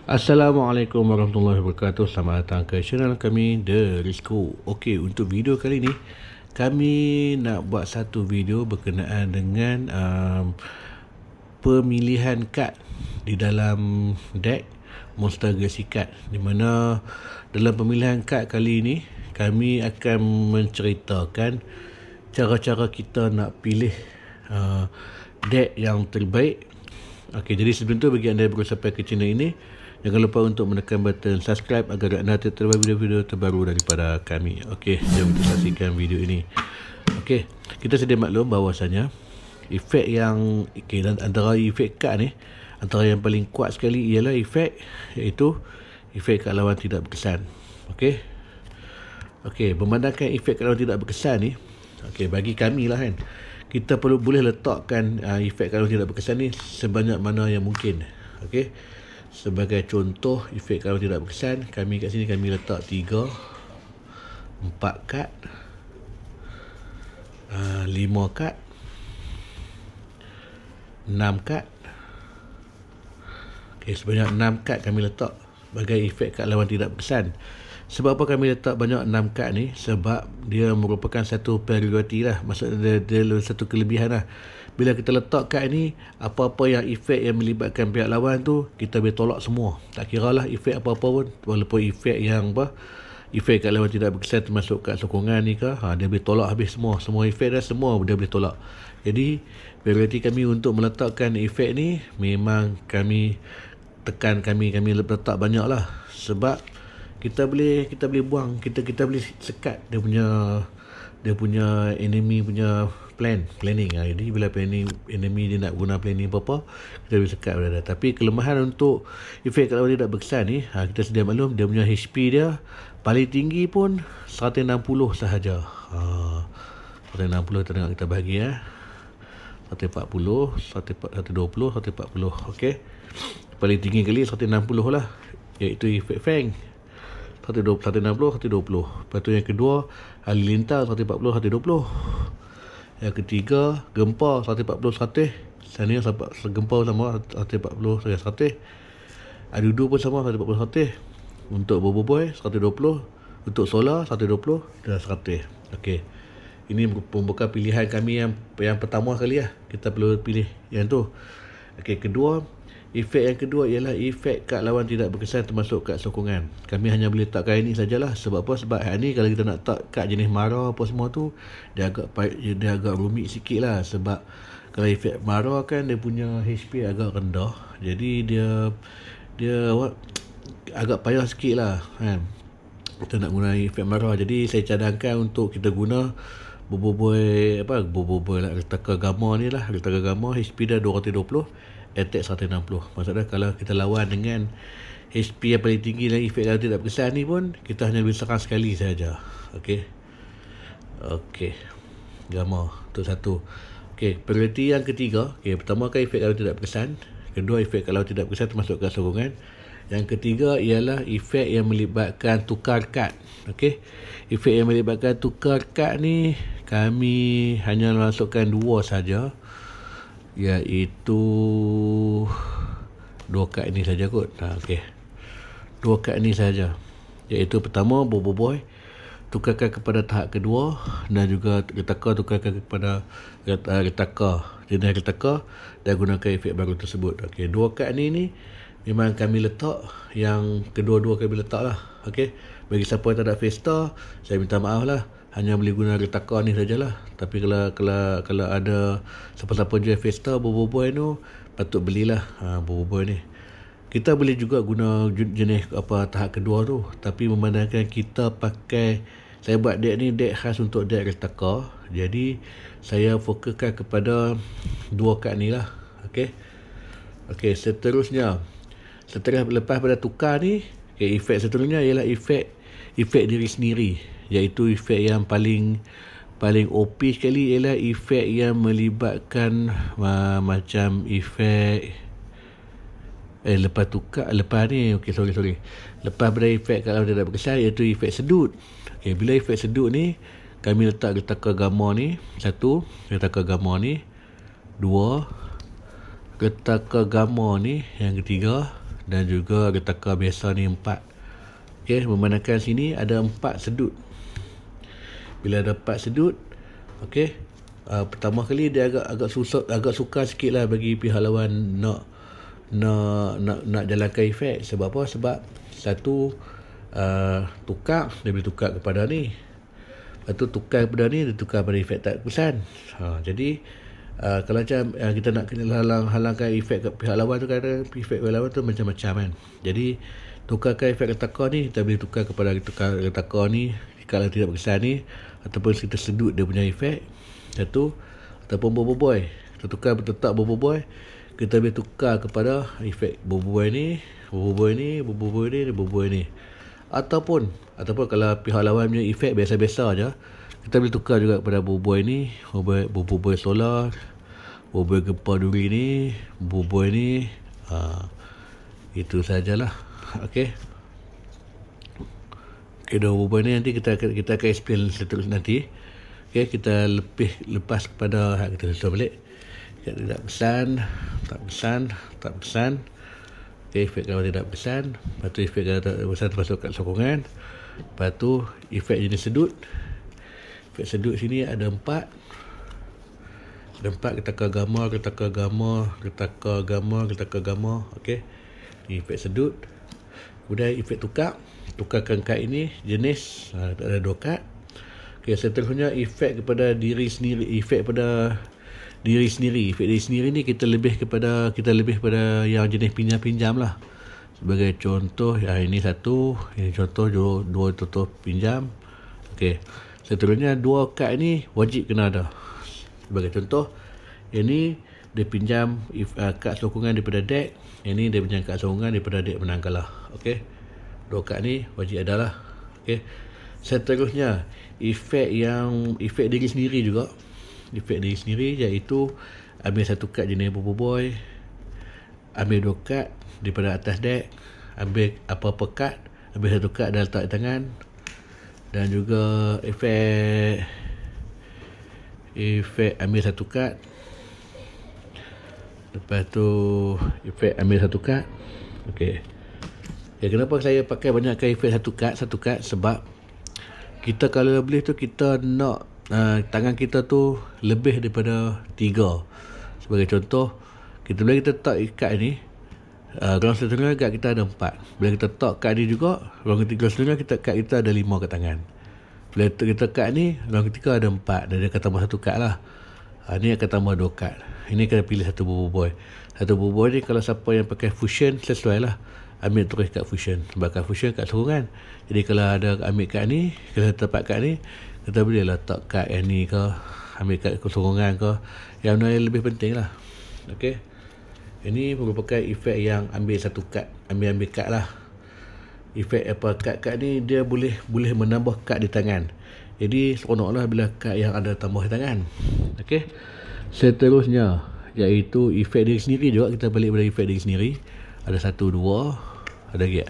Assalamualaikum warahmatullahi wabarakatuh. Selamat datang ke channel kami The Risco. Okey, untuk video kali ni kami nak buat satu video berkenaan dengan pemilihan kad di dalam deck Monster Galaxy Card, di mana dalam pemilihan kad kali ini kami akan menceritakan cara-cara kita nak pilih deck yang terbaik. Okey, jadi sebelum tu bagi anda yang baru sampai ke channel ini, jangan lupa untuk menekan button subscribe agar anda terdapat video-video terbaru daripada kami. Okey, jom kita saksikan video ini. Okey, kita sedia maklum bahawasanya efek yang dan antara efek kad ni, antara yang paling kuat sekali ialah efek, iaitu efek kad lawan tidak berkesan. Okey, memandangkan efek kad lawan tidak berkesan ni, okey, bagi kami lah kan, kita boleh letakkan efek kad lawan tidak berkesan ni sebanyak mana yang mungkin. Okey, sebagai contoh efek kad lawan tidak berkesan, kami kat sini kami letak 3, 4 kad, 5 kad, 6 kad. Okey, sebanyak 6 kad kami letak sebagai efek kad lawan tidak berkesan. Sebab apa kami letak banyak 6 kad ni? Sebab dia merupakan satu priority lah. Maksudnya dia satu kelebihan lah. Bila kita letak kad ni, apa-apa yang efek yang melibatkan pihak lawan tu, kita boleh tolak semua. Tak kira lah efek apa-apa pun. Walaupun efek yang efek kad lawan tidak berkesan termasuk kad sokongan ni ke, dia boleh tolak habis semua. Semua efek dah, semua dia boleh tolak. Jadi priority kami untuk meletakkan efek ni, memang kami tekan, kami letak banyak lah. Sebab kita boleh buang, kita boleh sekat dia punya enemy punya planning. Jadi bila enemy dia nak guna planning apa-apa, kita boleh sekat berada. Tapi kelemahan untuk efek kad lawan tidak berkesan ni, kita sedia maklum dia punya HP dia paling tinggi pun 160 sahaja. 160 kita tengok, kita bahagi 140, 120, 140. Okey, paling tinggi kali 160 lah, iaitu efek Fang 160, 120. Lepas tu yang kedua halilintar 140, 120. Yang ketiga gempa 140, 100. Sana gempa sama 140, 100. Adudu pun sama 140, 100. Untuk boboiboy 120. Untuk solar 120 dan 100. Okey, ini merupakan pilihan kami yang pertama kali lah. Kita perlu pilih yang tu. Okey, efek yang kedua ialah efek kad lawan tidak berkesan termasuk kad sokongan. Kami hanya boleh letakkan ini sajalah. Sebab apa? Sebab ni kalau kita nak letak kad jenis Mara apa semua tu, dia agak rumit sikit lah. Sebab kalau efek Mara kan dia punya HP agak rendah, jadi dia agak payah sikit lah kan, kita nak guna efek Mara. Jadi saya cadangkan untuk kita guna boboiboy lah, Retaka Gamma ni lah. Retaka Gamma HP dia 220, attack 160. Maksudnya kalau kita lawan dengan HP yang paling tinggi dan efek kalau tidak berkesan ni pun, kita hanya boleh serang sekali saja. Okey, Gamma tu satu. Okey, priority yang ketiga. Okey, pertama kan efek kalau tidak berkesan, kedua efek kalau tidak berkesan termasuk kad sokongan. Yang ketiga ialah efek yang melibatkan tukar kad. Okey, efek yang melibatkan tukar kad ni kami hanya masukkan 2 saja, iaitu 2 kad ini saja kot. Okey, 2 kad ini saja, iaitu pertama boboiboy tukarkan kepada tahap kedua, dan juga retaka tukarkan kepada retaka jenis retaka dan gunakan efek baru tersebut. Okey, 2 kad ni memang kami letak, yang kedua-dua kami letak lah. Okey, bagi siapa yang tak ada Vesta, saya minta maaf lah, hanya boleh guna retaka ni sajalah. Tapi kalau ada siapa-siapa jual Vesta boboiboy tu, patut belilah boboiboy ni. Kita boleh juga guna jenis tahap kedua tu, tapi memandangkan kita pakai, saya buat deck ni deck khas untuk deck retaka, jadi saya fokuskan kepada 2 kad ni lah. Okey, seterusnya, lepas pada tukar ni, efek seterusnya ialah efek diri sendiri, iaitu efek yang paling OP sekali ialah efek yang melibatkan macam efek lepas ni. Okey, sorry. Lepas pada efek kalau tidak berkesan, iaitu efek sedut. Okey, bila efek sedut ni, kami letak retaka Gamma ni 1, retaka Gamma ni 2, retaka Gamma ni yang ketiga, dan juga retaka biasa ni 4. Okey, memandangkan sini ada 4 sedut. Bila ada 4 sedut, okey, pertama kali dia agak sukar sikit lah bagi pihak lawan nak jalankan efek. Sebab apa? Sebab satu, tukar, dia boleh tukar kepada ni. Lepas tu tukar kepada ni, dia tukar pada efek tak kesan. Jadi kalau macam kita nak kena halangkan efek ke pihak lawan tu, kadang efek pihak lawan tu macam-macam kan. Jadi tukarkan efek retaka ni, kita boleh tukar kepada retaka ni kalau tidak berkesan ni, ataupun kita sedut dia punya efek satu, ataupun boboiboy. Kita tukar tetap boboiboy, kita boleh tukar kepada efek boboiboy ni, boboiboy ni. Ataupun kalau pihak lawan punya efek biasa-biasa aja, kita boleh tukar juga kepada boboiboy ni, boboiboy solar, boboiboy gempa duri ni, boboiboy ni. Itu sajalah. Okey, dah boboiboy ni nanti kita akan explain seterusnya nanti. Okey, kita lepas kepada kita tulis balik. Tak pesan. Okey, efek kalau tidak pesan. Lepas tu efek kalau tak pesan termasuk kat sokongan. Lepas tu efek jenis sedut. Efek sedut sini ada 4. Ada 4, retaka gamma. Okey, efek sedut. Kemudian efek tukarkan kad ini jenis, ada 2 kad. Okey, seterusnya efek kepada diri sendiri. Efek diri sendiri ni kita lebih kepada yang jenis pinjam lah. Sebagai contoh, ini satu, ini contoh 2 contoh pinjam. Okey, seterusnya 2 kad ni wajib kena ada. Sebagai contoh, ini dia pinjam kad sokongan daripada dek, ini dia pinjam kad sokongan daripada dek menang kalah. Okey, 2 kad ni wajib ada lah. Okey, seterusnya efek diri sendiri juga. Efek diri sendiri iaitu ambil 1 kad jenis boboiboy, ambil 2 kad daripada atas dek, ambil apa-apa kad, ambil 1 kad dan letak di tangan. Dan juga efek ambil 1 kad, lepas tu efek ambil 1 kad. Okey, kenapa saya pakai banyakkan efek 1 kad? Sebab kita kalau boleh tu kita nak tangan kita tu lebih daripada 3. Sebagai contoh, kita tak kad ni, round seterusnya kad kita ada 4. Bila kita tak kad ni juga, round ketiga seterusnya kad kita ada 5 kat tangan. Bila kita kad ni, round ketiga ada 4, dan dia akan tambah 1 kad lah. Ni akan tambah 2 kad. Ini kena pilih 1 boboiboy. 1 boboiboy ni kalau siapa yang pakai fusion, sesuai lah, ambil terus kad fusion. Sebab kad fusion kad sokongan. Jadi kalau ada ambil kad ni, kalau dapat kad ni, kita boleh letak kad yang ni ke, ambil kad sokongan ke, yang mana yang lebih penting lah. Okey, ini merupakan efek yang ambil 1 kad, ambil kad lah. Efek kad ni dia boleh menambah kad di tangan. Jadi seronoklah bila kad yang ada tambah di tangan. Okey, seterusnya iaitu efek diri sendiri juga. Kita balik pada efek diri sendiri. Ada 1, 2, ada lagi.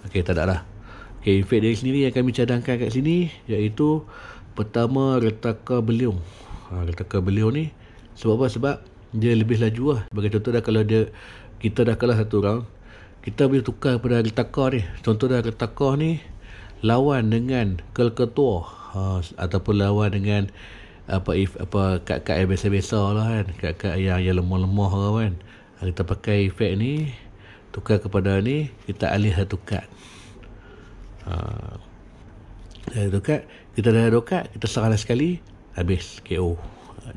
Okey, tak ada lah. Okey, efek diri sendiri yang kami cadangkan kat sini iaitu pertama, retaka beliung. Retaka beliung ni sebab apa? Sebab dia lebih laju lah. Sebagai contoh dah, kalau kita dah kalah 1 round, kita boleh tukar pada retaka ni. Contoh dah, retaka ni lawan dengan ketua, ataupun lawan dengan kad-kad yang biasa-biasa lah kan, kad-kad yang lemah-lemah lah kan. Kita pakai efek ni, tukar kepada ni, kita alih 1 kad. Kita dah ada 2 kad, kita serang sekali, habis KO.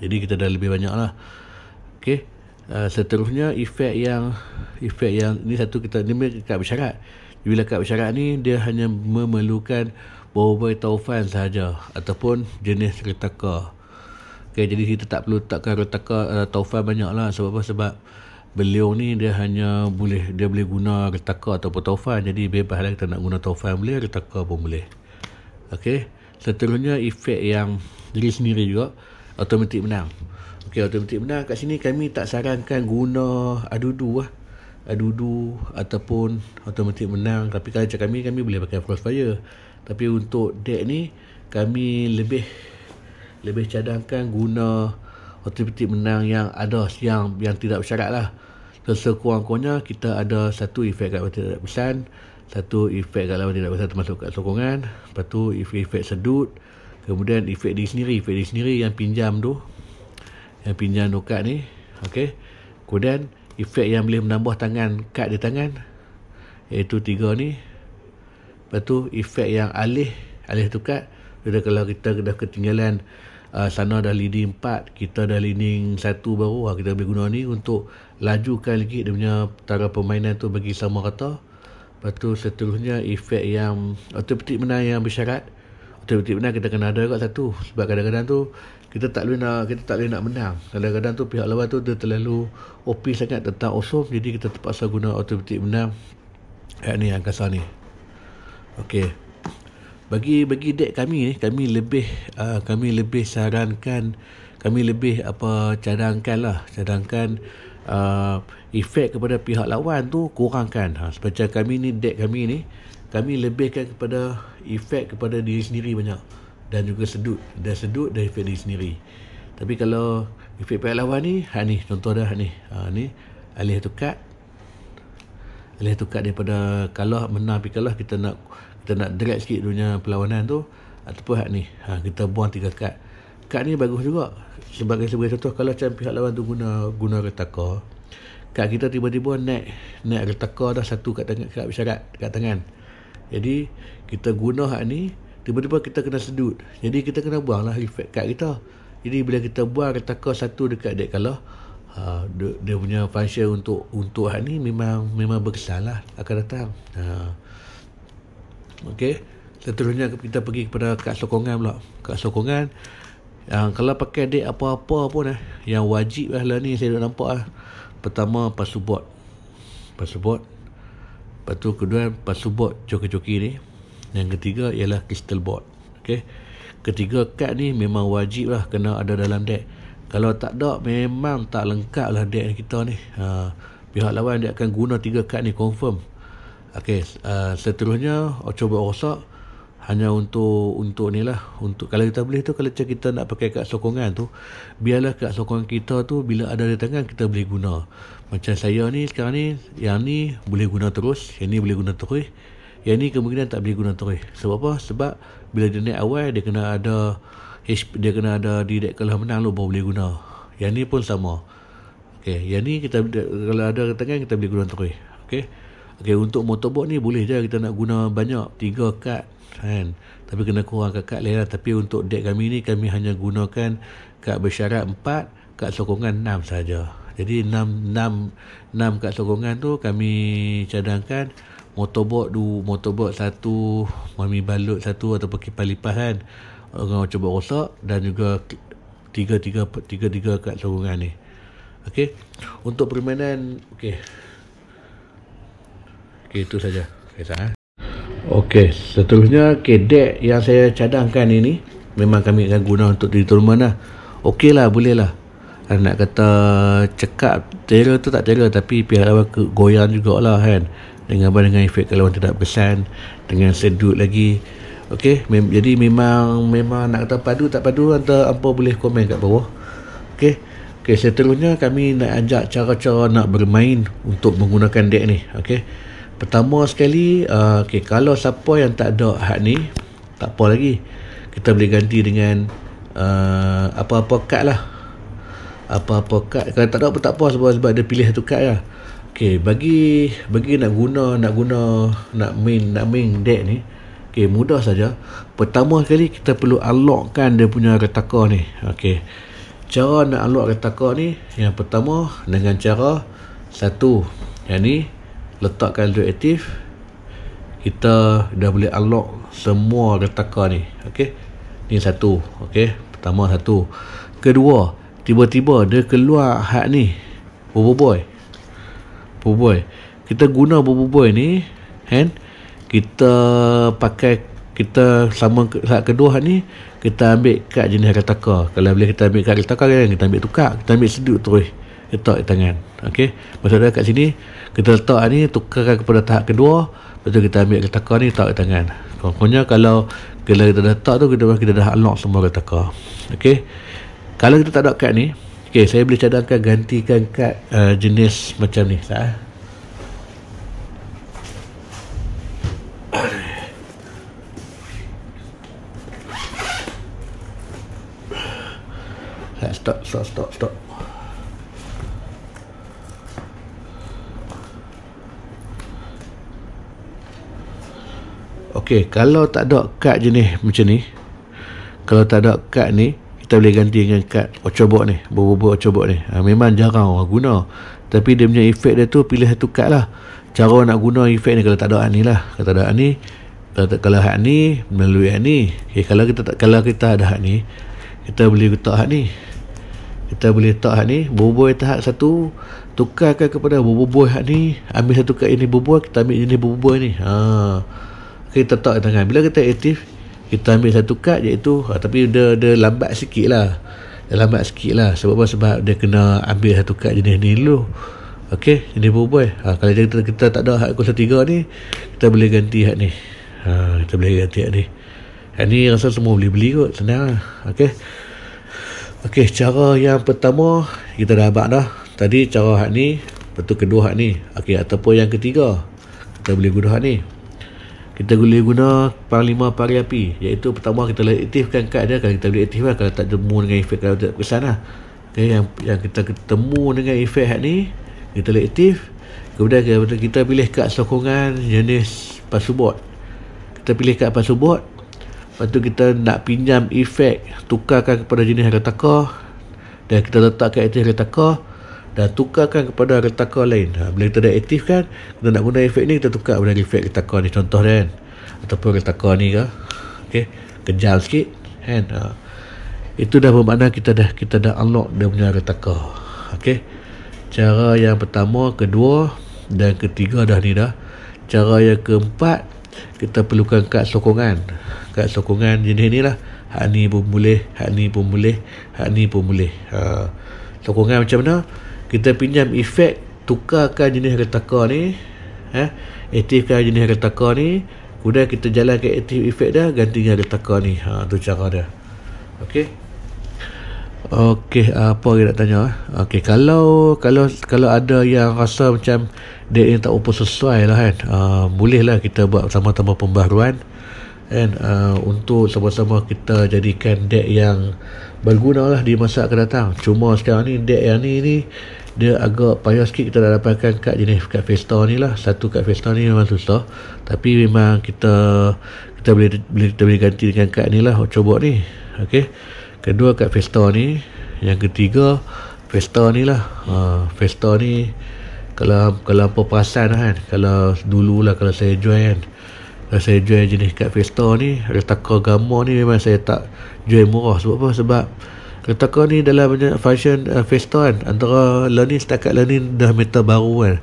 Jadi kita dah lebih banyak lah. Okey, seterusnya efek yang ni satu, kita ni kad bersyarat. Bila kad bersyarat ni, dia hanya memerlukan boboiboy taufan sahaja ataupun jenis retaka. Okey, jadi kita tak perlu letakkan retaka taufan banyak lah. Sebab apa? Sebab beliau ni dia boleh guna retaka ataupun taufan. Jadi bebas lah, kita nak guna taufan boleh, retaka pun boleh. Okey, seterusnya efek yang diri sendiri juga, automatik menang. Okey, automatik menang kat sini kami tak sarankan guna adudu ataupun automatik menang. Tapi kalau macam kami boleh pakai crossfire. Tapi untuk deck ni kami lebih cadangkan guna automatik menang yang ada, yang tidak bersyarat lah. sekurang-kurangnya kita ada satu efek kat tidak berkesan, satu efek kat lawan tidak berkesan termasuk kat sokongan, lepas tu efek sedut, kemudian efek diri sendiri yang pinjam tu kad ni, okey. Kemudian efek yang boleh menambah kad di tangan, iaitu 3 ni. Lepas tu efek yang alih tukar. Kalau kita dah ketinggalan sana dah leading 4, kita dah leading 1 baru, kita boleh guna ni untuk lajukan lagi dia punya cara permainan tu bagi sama rata. Lepas tu seterusnya efek yang otomatik menang yang bersyarat. Otomatik menang kita kena ada kat satu, sebab kadang-kadang tu kita tak boleh nak menang. Kadang-kadang tu pihak lawan tu dia terlalu OP sangat tentang awesome, jadi kita terpaksa guna otomatik menang ni angkasa ni. Okey. Bagi deck kami ni, kami lebih sarankan, cadangkan efek kepada pihak lawan tu kurangkan. Macam kami ni, deck kami ni, kami lebihkan kepada efek kepada diri sendiri banyak, dan juga sedut dan efek diri sendiri. Tapi kalau efek pihak lawan ni, ni contoh dah ni. Ni alih tukar daripada kalah menang pergi kalah, kita nak drag sikit dunia perlawanan tu, ataupun ni kita buang 3 kad. Kad ni bagus juga sebagai contoh. Kalau macam pihak lawan tu guna retaka, kad kita tiba-tiba naik retaka dah 1 kat tangan, kad bersyarat kat tangan. Jadi kita guna ni, tiba-tiba kita kena sedut, jadi kita kena buang lah efek kad kita. Jadi bila kita buang retaka 1 dekat deck kalah, dia punya function untuk ni memang berkesan lah akan datang. Okey, seterusnya kita pergi kepada kad sokongan pula. Kad sokongan kalau pakai deck apa-apa pun yang wajib lah ni saya dah nampak lah. Pertama password. Lepas tu kedua password joki-joki ni. Yang ketiga ialah crystal board. Okey, ketiga kad ni memang wajib lah kena ada dalam deck. Kalau tak ada, memang tak lengkap lah deck kita ni. Pihak lawan dia akan guna 3 kad ni confirm. Okey, seterusnya cuba rosak hanya untuk ni lah. Untuk kalau kita boleh tu, kalau kita nak pakai kad sokongan tu, biarlah kad sokongan kita tu bila ada di tangan kita boleh guna. Macam saya ni sekarang ni, yang ni boleh guna terus, yang ni boleh guna terus, yang ni kemungkinan tak boleh guna terus. Sebab apa? Sebab bila dia naik awal, dia kena ada di deck kalah menang baru boleh guna. Yang ni pun sama. Okey, yang ni kita kalau ada di tangan kita boleh guna terus. Okey, untuk motorboat ni boleh je kita nak guna banyak, 3 kad kan, tapi kena kurangkan kad lain lah. Tapi untuk deck kami ni, kami hanya gunakan kad bersyarat 4, kad sokongan 6 saja. Jadi 6 kad sokongan tu kami cadangkan. Motorboat 1, mami balut 1 ataupun kipas lipas kan, orang cuba rosak, dan juga 3 kad sokongan ni. Okey, untuk permainan itu saja. Okey, seterusnya deck yang saya cadangkan ini memang kami akan guna untuk di tournament lah. Okey lah, boleh lah. Nak kata cekap terror tu tak terror, tapi pihak lawan goyang jugalah kan, dengan efek kalau tidak berkesan, dengan sedut lagi. Okey, jadi memang nak kata padu tak padu, apa boleh komen kat bawah. Okey, seterusnya kami nak ajak cara-cara nak bermain untuk menggunakan deck ni. Okey, pertama sekali, kalau siapa yang tak ada hak ni, tak apa lagi, kita boleh ganti dengan apa-apa kad lah. Apa-apa kad, kalau tak ada pun tak apa, sebab dia pilih satu kad lah. Okey, bagi nak main deck ni, mudah saja. Pertama sekali kita perlu unlockkan dia punya retaka ni. Okey, cara nak unlock retaka ni, yang pertama dengan cara satu, yang ni letakkan duit aktif, kita dah boleh unlock semua retaka ni. Okey, ni satu. Okey, pertama satu. Kedua, tiba-tiba dia keluar hak ni, Bobo Boy. Kita guna Bobo Boy ni kan, kita sama hak kedua hak ni, kita ambil kad jenis retaka. Kalau boleh kita ambil kad retaka kan, kita ambil tukar, kita ambil sedut terus letak di tangan. Okey, maksudnya kat sini kita letak ni, tukarkan kepada tahap kedua, lepas tu kita ambil retaka ni letak di tangan. Pokoknya kalau kita dah letak tu, kita dah unlock semua retaka. Okey, kalau kita tak ada kad ni, Okey, saya boleh cadangkan gantikan kad jenis macam ni. Sah. Stop. Okey, kalau tak ada kad jenis macam ni, kalau tak ada kad ni, kita boleh ganti dengan kad Ocobot ni, bubur Ocobot ni. Memang jarang orang guna, tapi dia punya efek dia tu pilih satu kad lah. Cara nak guna efek ni kalau tak ada hak ni lah. Kalau tak ada hak ni, kalau hak ni melalui hak ni. Okay, kalau kita ada hak ni, kita boleh letak hak ni. Kita boleh letak hak ni, bubur tahap satu, tukarkan kepada bubur hak ni, ambil satu kad ini bubur, kita ambil jenis bubur ni. Kita letak tangan. Bila kita aktif, kita ambil satu kad iaitu tapi dia lambat sikit lah. Sebab apa? Sebab dia kena ambil satu kad jenis ni dulu. Okey, jenis bubur. Kalau kita tak ada hak 03 ni, kita boleh ganti hak ni. Kita boleh ganti hak ni. Hak ni rasa semua boleh beli kot, senang lah. Okey, cara yang pertama kita dah abang dah. Tadi cara hak ni, betul kedua hak ni. Okey, ataupun yang ketiga, kita boleh guna hak ni. Kita boleh guna panglima pari api, iaitu pertama kita boleh aktifkan kad dia. Kalau kita boleh aktif lah, kalau tak temu dengan efek, kalau tak kesan lah. Okay, yang kita ketemu dengan efek hak ni, kita boleh aktif. Kemudian kita pilih kad sokongan jenis password. Kita pilih kad password. Lepas tu kita nak pinjam efek, tukarkan kepada jenis retaka, dan kita letakkan aktif retaka dan tukarkan kepada retaka lain. Bila kita dah aktifkan, kita nak guna efek ni, kita tukar kepada efek retaka ni, contoh dia kan, ataupun retaka ni ke. Okey, kejam sikit kan. Itu dah bermakna kita dah unlock dia punya retaka. Okey, cara yang pertama, kedua dan ketiga dah ni dah. Cara yang keempat, kita perlukan kad sokongan. Kad sokongan jenis ni lah. Hak ni pun boleh, hak ni pun boleh, hak ni pun boleh. Sokongan macam mana? Kita pinjam efek, tukarkan jenis retaka ni, aktifkan jenis retaka ni, kemudian kita jalankan aktif efek dah, ganti dengan retaka ni. Tu cara dia. Okey, apa yang nak tanya? Okey, kalau ada yang rasa macam date ni tak apa sesuai lah kan, bolehlah kita buat sama-sama pembaharuan kan, untuk sama-sama kita jadikan date yang berguna lah di masa akan datang. Cuma sekarang ni date yang ni dia agak payah sikit. Kita dah dapatkan kad jenis kad Vesta ni lah. Satu kad Vesta ni memang susah, tapi memang kita boleh ganti dengan kad ni lah, Ocobot ni. Okey, kedua kad Vesta ni, yang ketiga Vesta ni lah. Vesta ni kalau apa perasan kan, kalau dulu lah kalau saya jual kan, kalau saya jual jenis kad Vesta ni, retaka gambar ni memang saya tak jual murah. Sebab apa? Sebab retaka ni dalam banyak function Vesta kan, antara learning, setakat learning dah meter baru kan,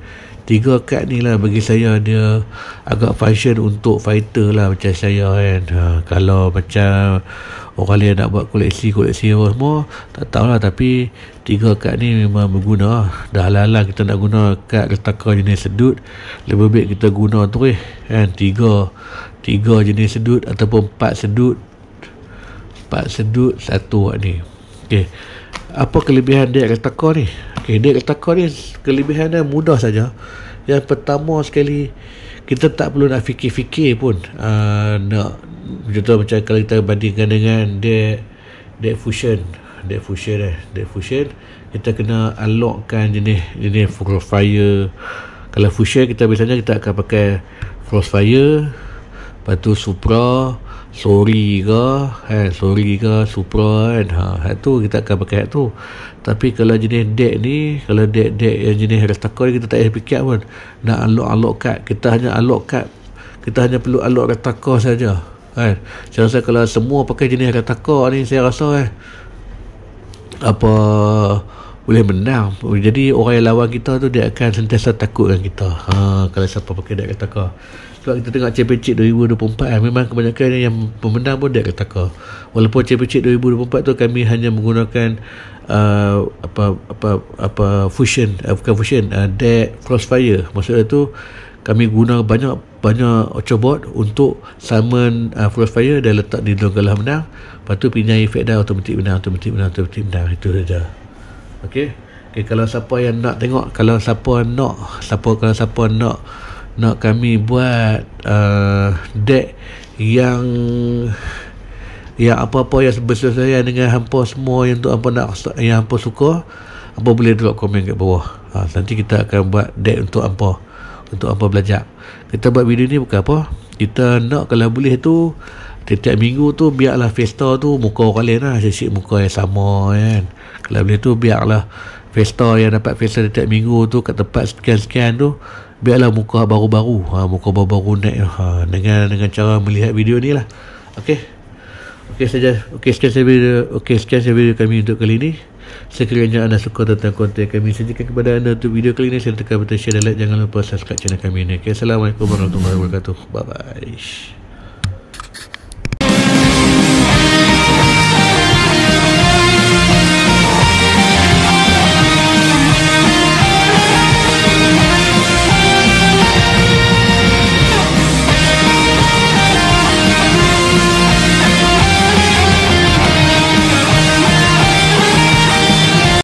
3 kad ni lah bagi saya dia agak function untuk fighter lah macam saya kan. Kalau macam orang lain nak buat koleksi apa semua, tak tahulah, tapi 3 kad ni memang berguna. Dah halang kita nak guna kad retaka jenis sedut, lebih baik kita guna tu kan, 3 jenis sedut ataupun 4 sedut, 1 ni. Okey, apa kelebihan dek retaka ni? Okey, dek retaka ni kelebihan dia mudah saja. Yang pertama sekali, kita tak perlu nak fikir-fikir pun, nak contoh macam kalau kita bandingkan dengan dek fusion, kita kena unlockkan jenis Frostfire. Kalau fusion kita biasanya kita akan pakai Frostfire, lepas tu Supra, Sori ke Supra kan, hak tu kita akan pakai hak tu. Tapi kalau jenis deck ni, kalau deck yang jenis retaka ni, kita tak payah fikir pun nak unlock kad. Kita hanya perlu unlock retaka saja kan. Saya rasa kalau semua pakai jenis retaka ni, saya rasa apa boleh menang. Jadi orang yang lawan kita tu dia akan sentiasa takut dengan kita. Kalau siapa pakai deck retaka. Sebab kita tengok Championship 2024 memang kebanyakan yang pemenang pun deck retaka. Walaupun Championship 2024 tu kami hanya menggunakan bukan fusion, deck Crossfire. Maksudnya tu kami guna banyak Ocobot untuk summon Crossfire dan letak di dalam galah menang. Lepas tu pinjam efek dah, automatik menang. Itu saja. Okey. Okay, kalau siapa yang nak tengok, kalau siapa nak kami buat deck yang apa-apa yang bersesuaian dengan hampa semua, yang tu hampa suka, hampa boleh drop komen kat bawah. Nanti kita akan buat deck untuk hampa belajar. Kita buat video ni bukan apa, kita nak kalau boleh tu setiap minggu tu biarlah Festa tu muka orang lain lah, sisik muka yang sama kan. Kalau boleh tu biarlah Festa yang dapat Festa setiap minggu tu kat tempat sekian-sekian tu, biarlah muka baru-baru, muka baru-baru naik dengan cara melihat video ni lah. Sekian saja video kami untuk kali ini. Sekiranya anda suka tentang konten kami sajikan kepada anda untuk video kali ini, sila tekan butang share dan like. Jangan lupa subscribe channel kami ni. Assalamualaikum warahmatullahi wabarakatuh. Bye bye.